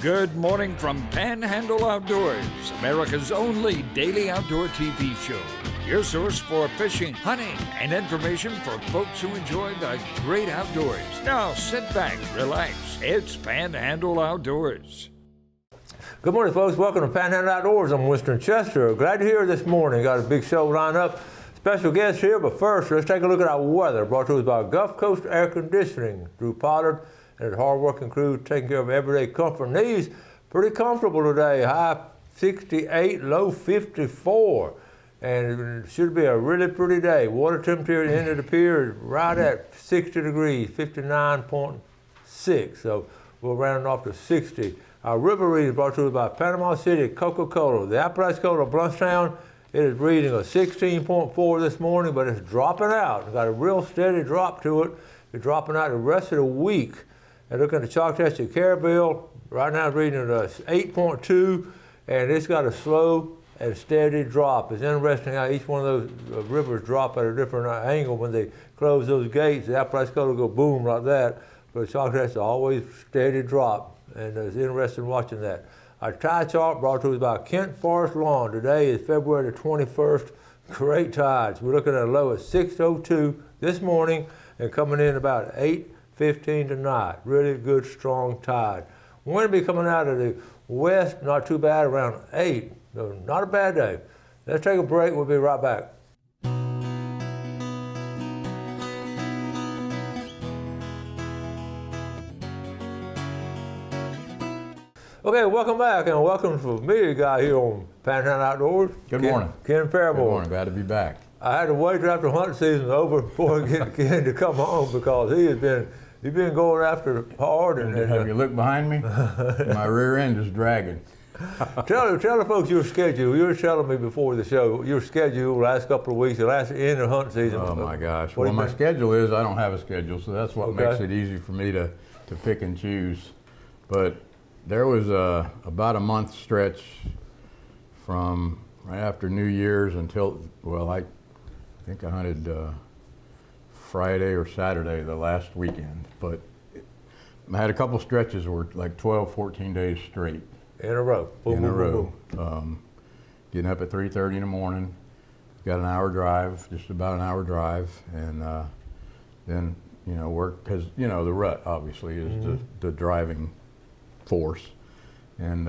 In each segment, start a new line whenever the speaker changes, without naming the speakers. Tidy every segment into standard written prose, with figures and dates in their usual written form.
Good morning from Panhandle Outdoors, America's only daily outdoor TV show. Your source for fishing, hunting, and information for folks who enjoy the great outdoors. Now sit back, relax. It's Panhandle Outdoors.
Good morning, folks. Welcome to Panhandle Outdoors. I'm Winston Chester. Glad to hear this morning. Got a big show lined up. Special guests here, but first, let's take a look at our weather. Brought to us by Gulf Coast Air Conditioning. Drew Pollard and his hard-working crew taking care of everyday comfort needs. Pretty comfortable today. High 68, low 54. And it should be a really pretty day. Water temperature at the end of the pier is right at 60 degrees, 59.6. So we'll round off to 60. Our river reading brought to us by Panama City Coca-Cola. The Apalachicola of Bluntstown, it is reading a 16.4 this morning, but it's dropping out. It's got a real steady drop to it. It's dropping out the rest of the week. And looking at the Choctaw Carabelle, right now it's reading at 8.2, and it's got a slow and steady drop. It's interesting how each one of those rivers drop at a different angle. When they close those gates, the Apalachicola will go boom like that, but the Choctaw is always steady drop, and it's interesting watching that. Our tide chart brought to us by Kent Forest Lawn. Today is February the 21st. Great tides. We're looking at a low of 6:02 this morning and coming in about 8:15 tonight. Really good, strong tide. Wind will be coming out of the west, not too bad, around 8. So not a bad day. Let's take a break. We'll be right back. Okay, welcome back, and welcome for me, guy here on Panhandle Outdoors.
Good morning.
Ken Fairmore.
Good morning. Glad to be back.
I had to wait after hunting season's over before I get Ken to come home because he's been going after hard. And
have you looked behind me? My rear end is dragging.
Tell the folks your schedule. You were telling me before the show your schedule the last couple of weeks, the last end of hunting season.
Oh my gosh. Well, my schedule is I don't have a schedule, so that's what makes it easy for me to pick and choose. But there was about a month stretch from right after New Year's until, well, I think I hunted Friday or Saturday the last weekend, but I had a couple stretches where like 12, 14 days straight.
In a row. Boom,
in
boom,
a row.
Boom, boom.
Getting up at 3:30 in the morning, got an hour drive, just about an hour drive, and then, work, because, the rut obviously is the driving force. And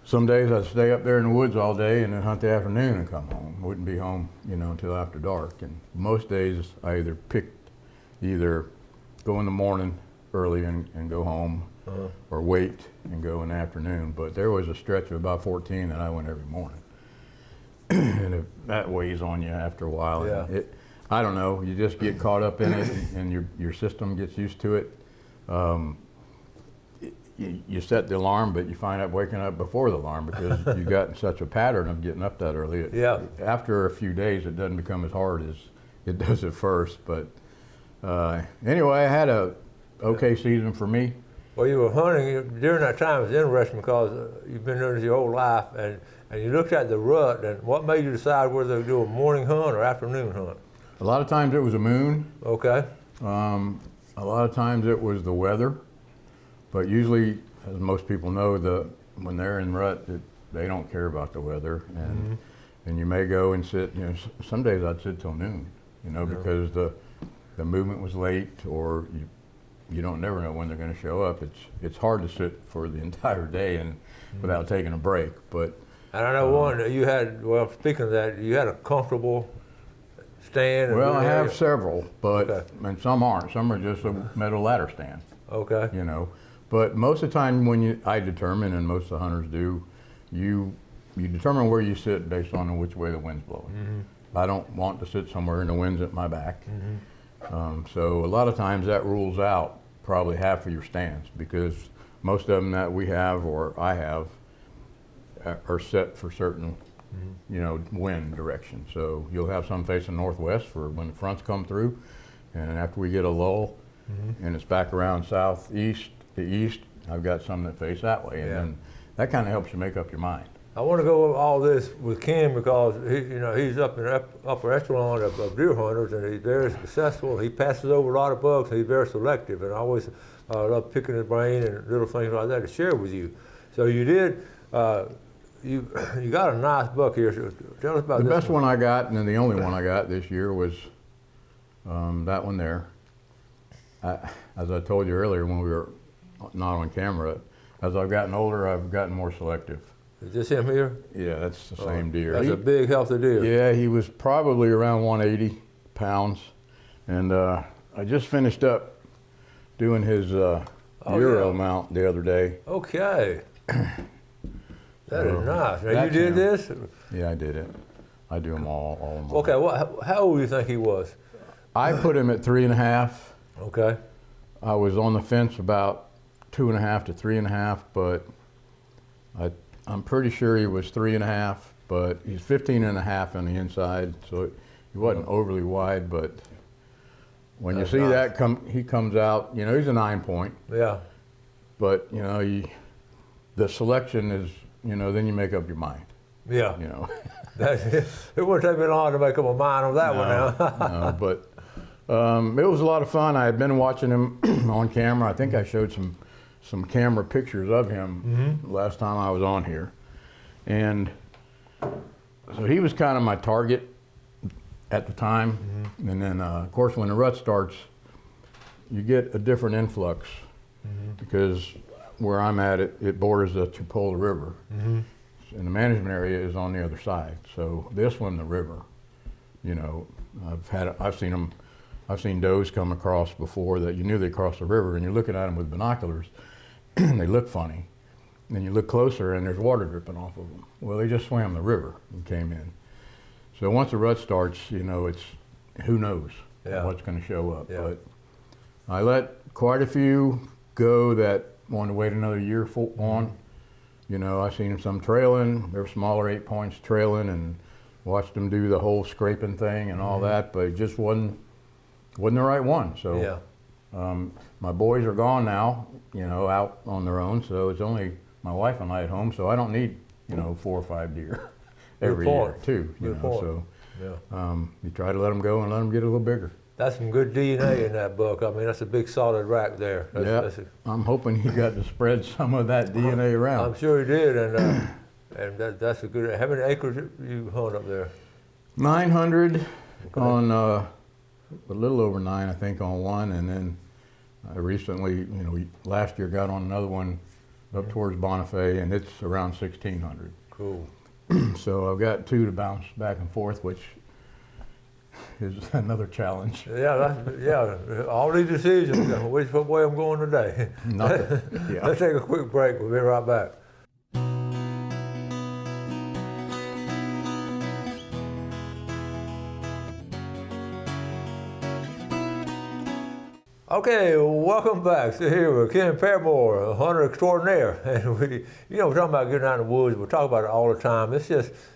some days I'd stay up there in the woods all day and then hunt the afternoon and come home. Wouldn't be home, until after dark. And most days I either go in the morning early and go home, or wait and go in the afternoon. But there was a stretch of about 14 that I went every morning. And that weighs on you after a while.
Yeah.
And I don't know, you just get caught up in it and your system gets used to it. You set the alarm, but you find out waking up before the alarm because you got in such a pattern of getting up that early. After a few days, it doesn't become as hard as it does at first. But anyway, I had a okay season for me.
Well, you were hunting during that time. It's interesting because you've been doing this your whole life, and you looked at the rut. And what made you decide whether to do a morning hunt or afternoon hunt?
A lot of times it was a moon.
Okay.
A lot of times it was the weather. But usually, as most people know, when they're in rut, they don't care about the weather, and you may go and sit. Some days I'd sit till noon, because the movement was late, or you don't never know when they're going to show up. It's hard to sit for the entire day and without taking a break. But
and I know one you had. Well, speaking of that, you had a comfortable stand.
Well, I have several, but and some aren't. Some are just a metal ladder stand.
Okay.
But most of the time I determine, and most of the hunters do, you determine where you sit based on which way the wind's blowing. I don't want to sit somewhere and the wind's at my back. So a lot of times that rules out probably half of your stands, because most of them that we have or I have are set for certain wind direction. So you'll have some facing northwest for when the fronts come through, and after we get a lull and it's back around southeast, the east, I've got some that face that way, and then that kind of helps you make up your mind.
I want to go over all this with Ken because he's up in the upper echelon of deer hunters, and he's very successful. He passes over a lot of bucks, and he's very selective. And I always love picking his brain and little things like that to share with you. So you did. You got a nice buck here. So tell us about this.
The best one I got, and then the only one I got this year was that one there. As I told you earlier when we were not on camera, as I've gotten older, I've gotten more selective.
Is this him here?
Yeah, that's the same deer.
That's a big, healthy deer.
Yeah, he was probably around 180 pounds. And I just finished up doing his Euro mount the other day.
Okay. That is nice. Now, you did this?
Yeah, I did it. I do them all of them.
Okay, how old do you think he was?
I put him at 3.5.
Okay.
I was on the fence about 2.5 to 3.5, but I'm pretty sure he was 3.5, but he's 15.5 on the inside, so he wasn't overly wide, but when you see nice. He comes out, he's a 9-point.
Yeah.
But, the selection is, then you make up your mind.
Yeah. It wouldn't take me long to make up my mind on that one now.
No, but it was a lot of fun. I had been watching him on camera. I think I showed some camera pictures of him last time I was on here. And so he was kind of my target at the time. And then, of course, when the rut starts, you get a different influx because where I'm at, it borders the Tupola River. And the management area is on the other side. So this one, the river, I've seen does come across before that you knew they crossed the river, and you're looking at them with binoculars, and they look funny. And then you look closer, and there's water dripping off of them. Well, they just swam the river and came in. So once the rut starts, it's who knows what's going to show up. Yeah. But I let quite a few go that wanted to wait another year on. I seen some trailing. They were smaller 8 points trailing, and watched them do the whole scraping thing and all that, but it just wasn't the right one. So my boys are gone now, out on their own. So it's only my wife and I at home. So I don't need, 4 or 5 deer every year too. So you try to let them go and let them get a little bigger.
That's some good DNA in that buck. I mean, that's a big solid rack there.
I'm hoping he got to spread some of that DNA around.
I'm sure he did, and that's a good. How many acres you hunt up there?
900 on a little over 9, I think, on one, and then I recently, we last year got on another one up towards Bonifay, and it's around 1,600.
Cool.
So I've got 2 to bounce back and forth, which is another challenge.
All these decisions, which way I'm going today. Let's take a quick break. We'll be right back. Okay, welcome back. So here with Ken Paramore, a hunter extraordinaire. And we're talking about getting out in the woods. We talk about it all the time. It's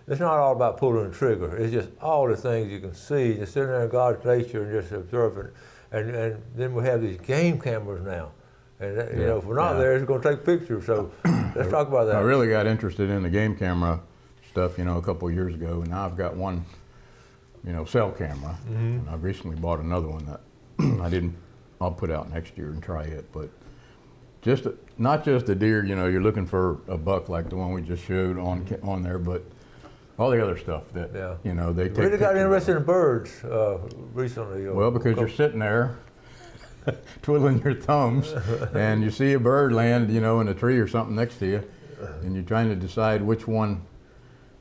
not all about pulling the trigger. It's just all the things you can see, just sitting there in God's nature and just observing. And then we have these game cameras now. And if we're not there, it's going to take pictures. So let's talk about that.
I really got interested in the game camera stuff, a couple of years ago. And now I've got one, cell camera. And I've recently bought another one that I'll put out next year and try it, but not just the deer. You're looking for a buck like the one we just showed on there, but all the other stuff that they take.
Really got interested in birds recently.
Well, because you're sitting there twiddling your thumbs, and you see a bird land, in a tree or something next to you, and you're trying to decide which one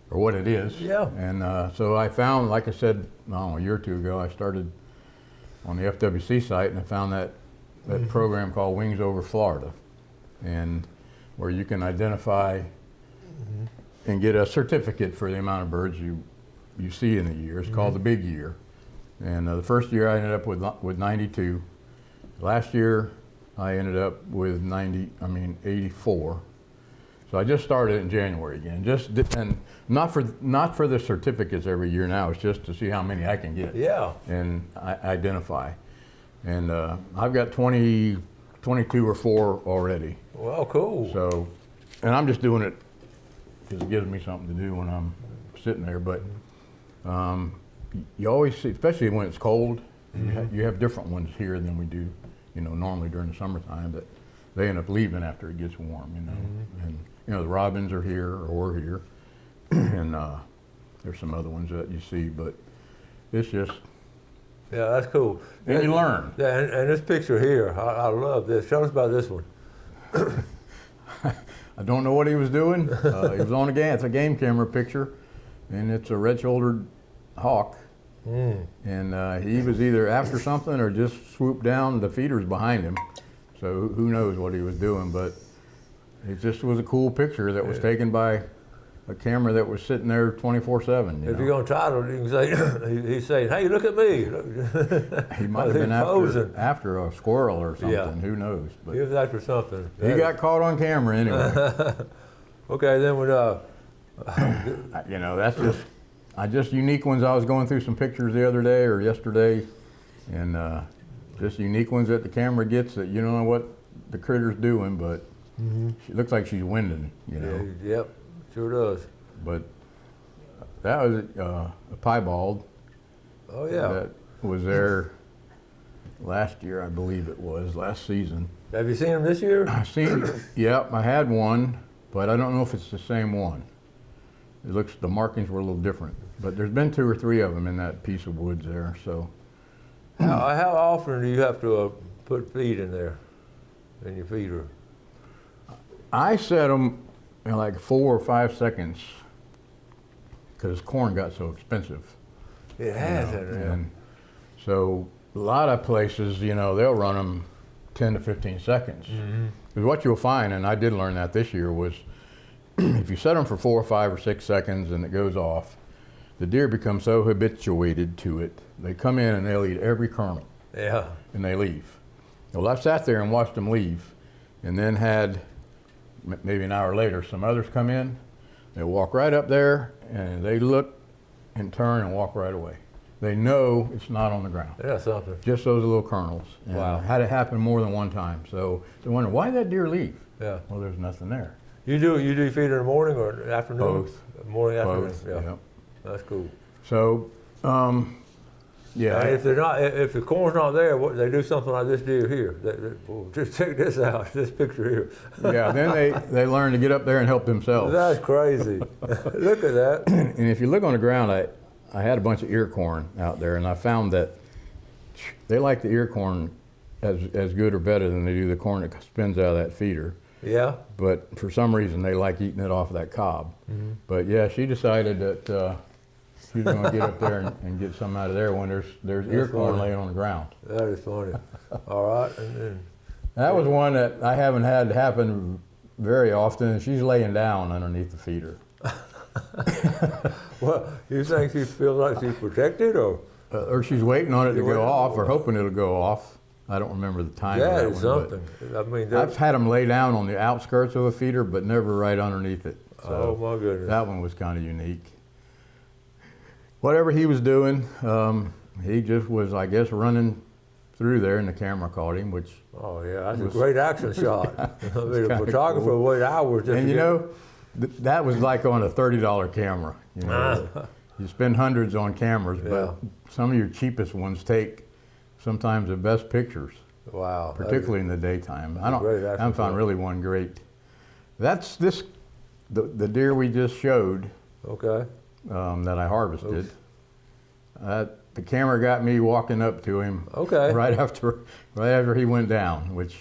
or what it is.
Yeah.
And so I found, like I said, a year or 2 ago, I started on the FWC site, and I found that program called Wings Over Florida, and where you can identify and get a certificate for the amount of birds you see in a year. It's called the Big Year. And the first year I ended up with 92. Last year I ended up with 84. So I just started in January again. And not for the certificates every year now. It's just to see how many I can get.
Yeah.
And I identify. And I've got 22 or 4 already.
Well, cool.
So, and I'm just doing it because it gives me something to do when I'm sitting there. But you always see, especially when it's cold, you have different ones here than we do, normally during the summertime. But they end up leaving after it gets warm, And the robins are here, or were here, and there's some other ones that you see, but it's just.
Yeah, that's cool.
And you learn.
Yeah, and this picture here, I love this. Tell us about this one.
I don't know what he was doing. He was on a game. It's a game camera picture, and it's a red-shouldered hawk. And he was either after something or just swooped down. The feeder's behind him, so who knows what he was doing. But it just was a cool picture that was taken by a camera that was sitting there 24/7.
If you're going to title it, you can say, he's saying, hey, look at me.
He might have been after a squirrel or something.
Yeah.
Who knows? But
he was after something.
He got caught on camera anyway.
Okay, then with
that's just unique ones. I was going through some pictures the other day or yesterday, and just unique ones that the camera gets that you don't know what the critter's doing, but she looks like she's winding.
Yep, sure does.
But that was a piebald.
Oh yeah.
That was there last year, I believe it was, last season.
Have you seen him this year?
Yep, I had one, but I don't know if it's the same one. The markings were a little different, but there's been 2 or 3 of them in that piece of woods there, so.
How often do you have to put feed in there, in your feeder?
I set them in like 4 or 5 seconds because corn got so expensive.
It has,
and so a lot of places, they'll run them 10 to 15 seconds. Because what you'll find, and I did learn that this year, was if you set them for 4 or 5 or 6 seconds and it goes off, the deer become so habituated to it, they come in and they'll eat every kernel.
Yeah.
And they leave. Well, I sat there and watched them leave, and then had maybe an hour later some others come in. They walk right up there and they look and turn and walk right away. They know it's not on the ground.
Yeah, something.
Just those little kernels. And
Wow.
I had it happen more than one time. So they wonder, why did that deer leave?
Yeah.
Well, there's nothing there.
You do feed in the morning or afternoon?
Both.
Morning, afternoon.
Both,
Yeah.
yep.
That's cool.
So, yeah.
And if the corn's not there, they do something like this deer here. Just check this out, this picture here.
Yeah, then they learn to get up there and help themselves.
That's crazy. Look at that.
And if you look on the ground, I had a bunch of ear corn out there, and I found that they like the ear corn as good or better than they do the corn that spins out of that feeder.
Yeah.
But for some reason, they like eating it off of that cob. But yeah, she decided that she was going to get up there and get some out of there when there's ear corn laying on the ground.
That is funny. All right. And then,
That was one that I haven't had happen very often, and she's laying down underneath the feeder.
well, you think she feels like she's protected, or?
Or she's waiting on it to go off, or hoping it'll go off. I don't remember the time.
Yeah,
of
it's
that one,
something. I mean,
I've had them lay down on the outskirts of a feeder, but never right underneath it. So
oh my goodness.
that one was kind of unique. Whatever he was doing, he just was, I guess, running through there, and the camera caught him, which.
Oh yeah, that's a great action shot. I mean, a photographer
cool.
waited hours just
And
to
that was like on a $30 camera. You spend hundreds on cameras, but some of your cheapest ones take sometimes the best pictures.
Wow.
Particularly in the daytime. I haven't found really one great. That's the deer we just showed.
Okay.
That I harvested. The camera got me walking up to him.
Okay.
Right after he went down, which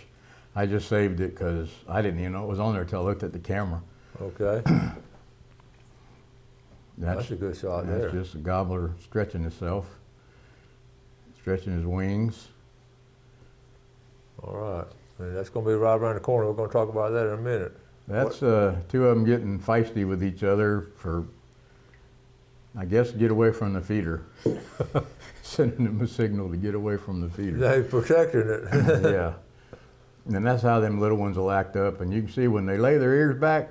I just saved it because I didn't even know it was on there until I looked at the camera.
Okay. That's a good shot there.
That's just a gobbler stretching himself, stretching his wings.
All right. And that's going to be right around the corner. We're going to talk about that in a minute.
That's 2 of them getting feisty with each other for, I guess, get away from the feeder. Sending them a signal to get away from the feeder.
They're protecting it.
Yeah. And that's how them little ones will act up. And you can see when they lay their ears back,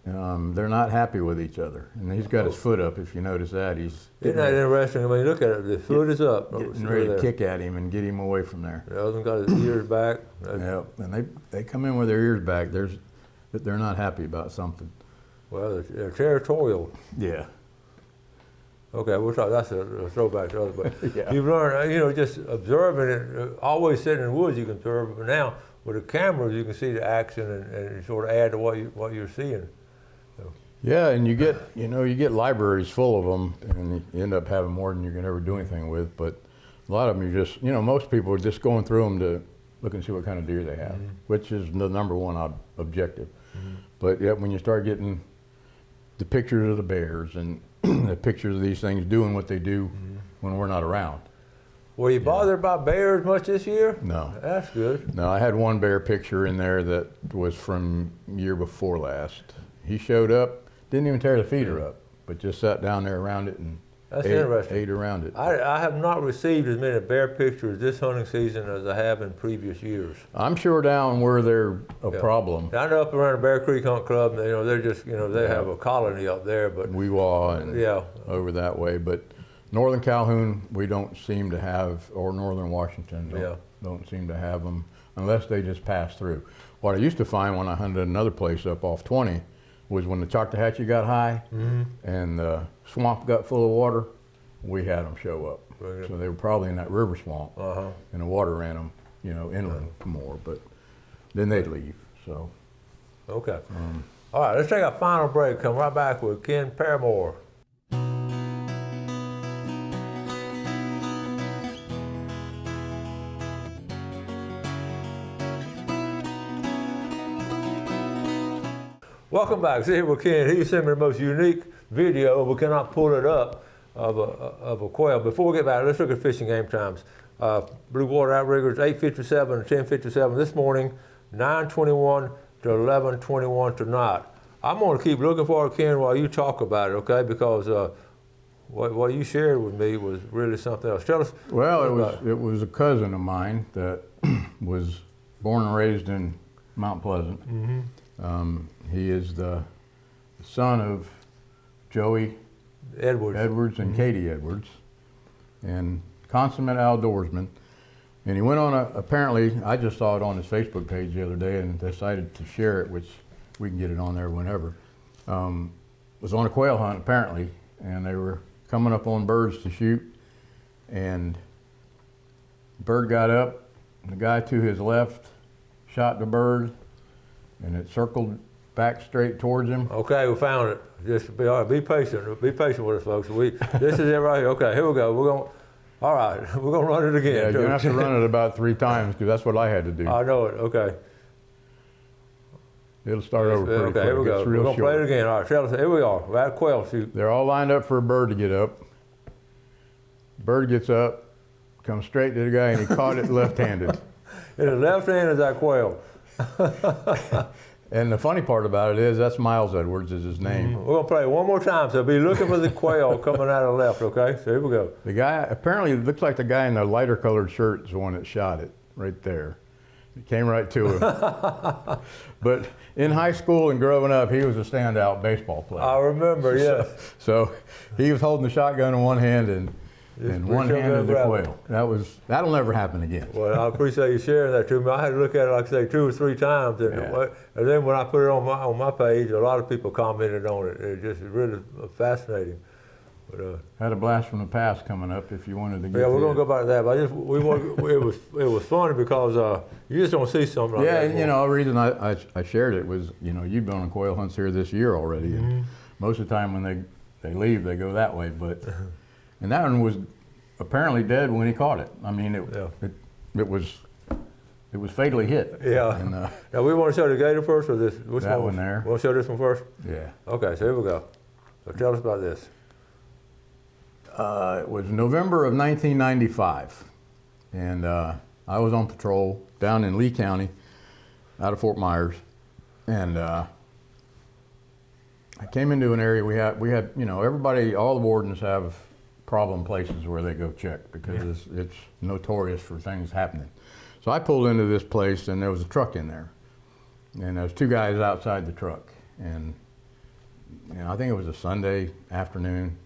they're not happy with each other. And he's got his foot up, if you notice that. Isn't
that interesting? I mean, look at it. The foot is up.
Getting ready to kick at him and get him away from there.
The other one got his ears back.
Yeah, and they come in with their ears back. They're not happy about something.
Well, they're territorial.
Yeah.
Okay, we'll talk. That's a throwback to other, but
Yeah.
you've learned, just observing it. Always sitting in the woods, you can observe it, but now with the cameras, you can see the action and sort of add to what you're seeing. So.
Yeah, and you get libraries full of them, and you end up having more than you can ever do anything with. But a lot of them, you just, most people are just going through them to look and see what kind of deer they have, which is the number one objective. But yeah, when you start getting the pictures of the bears and the pictures of these things doing what they do when we're not around.
Were you bothered about bears much this year?
No.
That's good.
No, I had one bear picture in there that was from year before last. He showed up, didn't even tear the feeder up, but just sat down there around it and
That's interesting.
ate around it.
I have not received as many bear pictures this hunting season as I have in previous years.
I'm sure down where they're a problem.
I know up around the Bear Creek Hunt Club, they're just, they have a colony up there, but
Weewaw and
yeah,
over that way. But Northern Calhoun, we don't seem to have, or Northern Washington, don't seem to have them unless they just pass through. What I used to find when I hunted another place up off 20 was when the Choctawhatchee got high and the swamp got full of water, we had them show up.
Right.
So they were probably in that river swamp, and the water ran them, inland more. But then they'd leave. So.
Okay. All right, let's take our final break. Come right back with Ken Paramore. Welcome back. See here with Ken. He sent me the most unique video. We cannot pull it up of a quail. Before we get back, let's look at fishing game times. Blue Water Outriggers 8:57 and 10:57 this morning, 9:21 to 11:21 tonight. I'm going to keep looking for it, Ken, while you talk about it, okay? Because what you shared with me was really something else. Tell us.
Well, it was a cousin of mine that was born and raised in Mount Pleasant. He is the son of Joey Edwards and Katie Edwards, and consummate outdoorsman. And he went on apparently, I just saw it on his Facebook page the other day and decided to share it, which we can get it on there whenever. Was on a quail hunt apparently, and they were coming up on birds to shoot, and the bird got up, the guy to his left shot the bird, and it circled back straight towards him.
Okay, we found it. Just be patient. Be patient with us, folks. This is it right here. Okay, here we go. All right, we're gonna run it again.
Yeah, you're gonna have to run it about 3 times because that's what I had to do.
I know it. Okay.
It'll start over pretty quick.
Okay, here we go. We're gonna play it again. All right, tell us. Here we are. We're at quail shoot.
They're all lined up for a bird to get up. Bird gets up, comes straight to the guy, and he caught it left-handed.
In the left hand is that quail.
And the funny part about it is that's Miles Edwards is his name.
We're gonna play it one more time, so be looking for the quail coming out of the left. Okay, so here we go.
The guy apparently it looks like the guy in the lighter colored shirt is the one that shot it right there. It came right to him. But in high school and growing up, he was a standout baseball player.
I remember, yes.
So he was holding the shotgun in one hand and one-handed the quail. That'll never happen again.
Well, I appreciate you sharing that to me. I had to look at it, like I say, 2 or 3 times, and then when I put it on my page, a lot of people commented on it. It just really fascinating. But,
had a blast from the past coming up if you wanted to get.
Yeah, we're gonna go back to that. But it was funny because you just don't see something like that.
Yeah, the reason I shared it was you've been on quail hunts here this year already, and most of the time when they leave, they go that way, but. And that one was apparently dead when he caught it. I mean, it was fatally hit.
Yeah. And, now we want to show the gator first, or this? Which
that one there.
We want to show this one first?
Yeah.
Okay, so here we go. So tell us about this.
It was November of 1995, and I was on patrol down in Lee County, out of Fort Myers, and I came into an area we had everybody, all the wardens have problem places where they go check because it's notorious for things happening. So I pulled into this place and there was a truck in there, and there was 2 guys outside the truck, and I think it was a Sunday afternoon,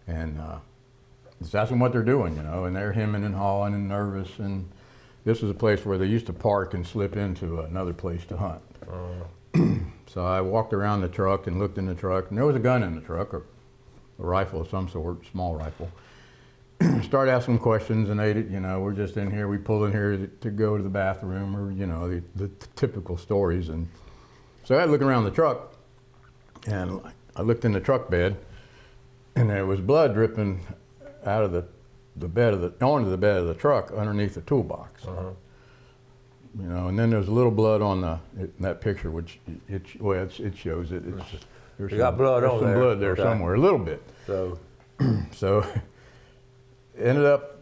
and just asking what they're doing, and they're hemming and hawing and nervous, and this was a place where they used to park and slip into another place to hunt. So I walked around the truck and looked in the truck, and there was a gun in the truck, or a rifle of some sort, small rifle. Started asking questions, and they, you know, we're just in here, we pulled in here to go to the bathroom, or, you know, the typical stories. And so I was looking around the truck, and I looked in the truck bed, and there was blood dripping out of the bed of onto the bed of the truck underneath the toolbox. You know, and then there's a little blood on that picture, which it shows it. There's
got blood on there.
Some blood there somewhere, a little bit. So ended up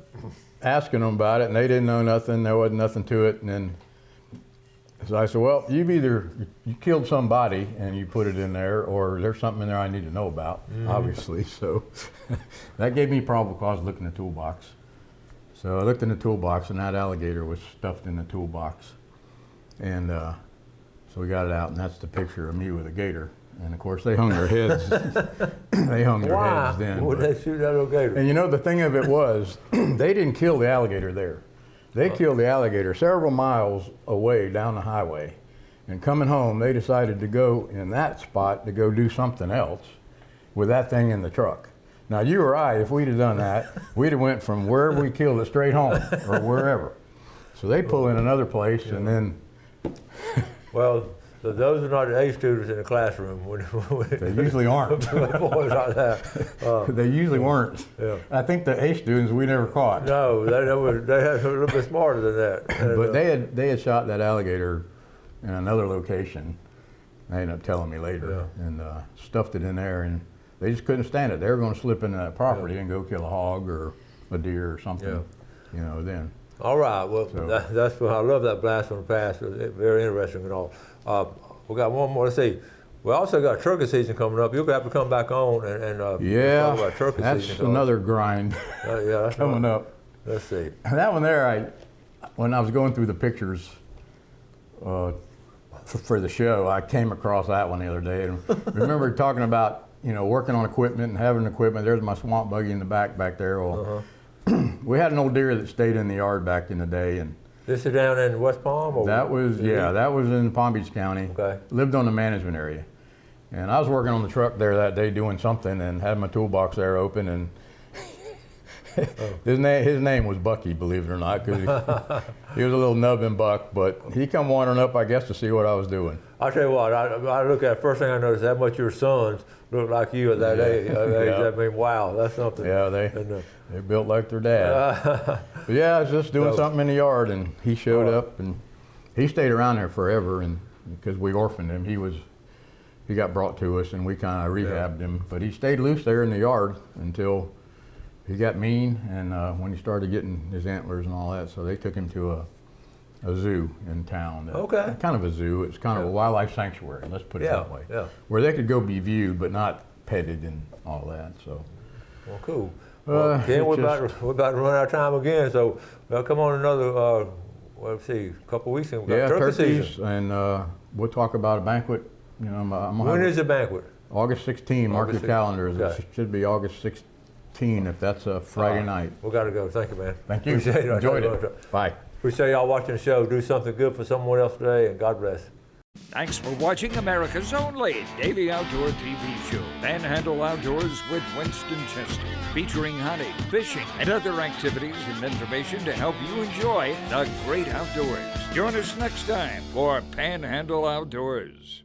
asking them about it, and they didn't know nothing. There wasn't nothing to it. And then so I said, well, you killed somebody and you put it in there, or there's something in there I need to know about, obviously. So that gave me probable cause to look in the toolbox. So I looked in the toolbox, and that alligator was stuffed in the toolbox. And so we got it out, and that's the picture of me with a gator. And of course, they hung their heads. They hung their heads then.
Why would they shoot that little gator?
And you know, the thing of it was, they didn't kill the alligator there. They killed the alligator several miles away down the highway. And coming home, they decided to go in that spot to go do something else with that thing in the truck. Now, you or I, if we'd have done that, we'd have went from wherever we killed it straight home, or wherever. So they pull in another place, and then...
Well, so those are not the A students in the classroom.
They usually aren't.
Boys like that.
They usually weren't.
Yeah.
I think the A students we never caught.
No, they had a little bit smarter than that. And,
But they had shot that alligator in another location. They ended up telling me later, and stuffed it in there, and they just couldn't stand it. They were going to slip into that property and go kill a hog or a deer or something. You know, then.
All right. Well,
So-
that's what I love, that blast from the past. It's very interesting and all. We got one more. Let's see. We also got turkey season coming up. You're gonna have to come back on and talk about turkey
that's
season.
another grind
That's
coming up.
Let's see.
That one there, when I was going through the pictures for the show, I came across that one the other day, and remember talking about, you know, working on equipment and having equipment. There's my swamp buggy in the back there. Well, we had an old deer that stayed in the yard back in the day, and
This is down in West Palm? Or
that was in Palm Beach County.
Okay.
Lived on the management area. And I was working on the truck there that day doing something, and had my toolbox there open, and his name was Bucky, believe it or not, because he was a little nubbin buck, but he come wandering up, I guess, to see what I was doing.
I'll tell you what, I look at it, first thing I noticed, how much your sons look like you at that age. I mean, wow, that's something.
Yeah, they built like their dad. But yeah, I was just doing something in the yard, and he showed up, and he stayed around there forever, and because we orphaned him, he got brought to us, and we kind of rehabbed him, but he stayed loose there in the yard until he got mean, and when he started getting his antlers and all that, so they took him to a zoo in town.
Okay.
Kind of a zoo. It's kind of a wildlife sanctuary, let's put it that way.
Yeah.
Where they could go be viewed, but not petted and all that, so.
Well, cool. Well, again, we're about to run out of time again, so we'll come on another, let's see, a couple weeks and we got turkey
turkeys,
season.
and we'll talk about a banquet. You know,
When is the banquet?
August 16, mark your calendars.
Okay.
It should be August 16 if that's a Friday night.
We got to go. Thank you, man.
Thank you.
Appreciate it.
Enjoyed it. Bye.
Appreciate y'all watching the show. Do something good for someone else today, and God bless.
Thanks for watching America's only daily outdoor TV show, Panhandle Outdoors with Winston Chester, featuring hunting, fishing, and other activities and information to help you enjoy the great outdoors. Join us next time for Panhandle Outdoors.